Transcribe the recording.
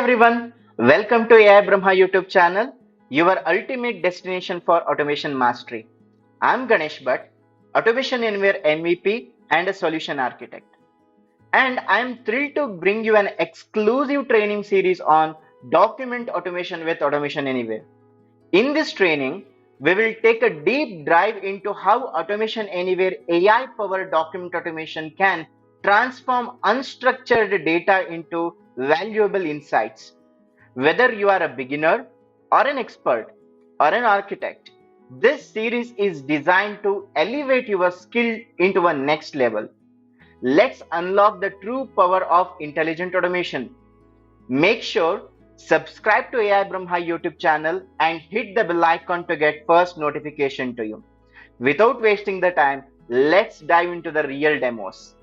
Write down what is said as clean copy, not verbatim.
everyone, welcome to AI Brahma YouTube channel, your ultimate destination for automation mastery. I'm Ganesh Bhatt, Automation Anywhere MVP and a solution architect. And I'm thrilled to bring you an exclusive training series on document automation with Automation Anywhere. In this training, we will take a deep dive into how Automation Anywhere AI powered document automation can transform unstructured data into valuable insights. Whether you are a beginner or an expert or an architect, this series is designed to elevate your skill into a next level. Let's unlock the true power of intelligent automation. Make sure subscribe to AI Brahma YouTube channel and hit the bell icon to get first notification to you. Without wasting the time, let's dive into the real demos.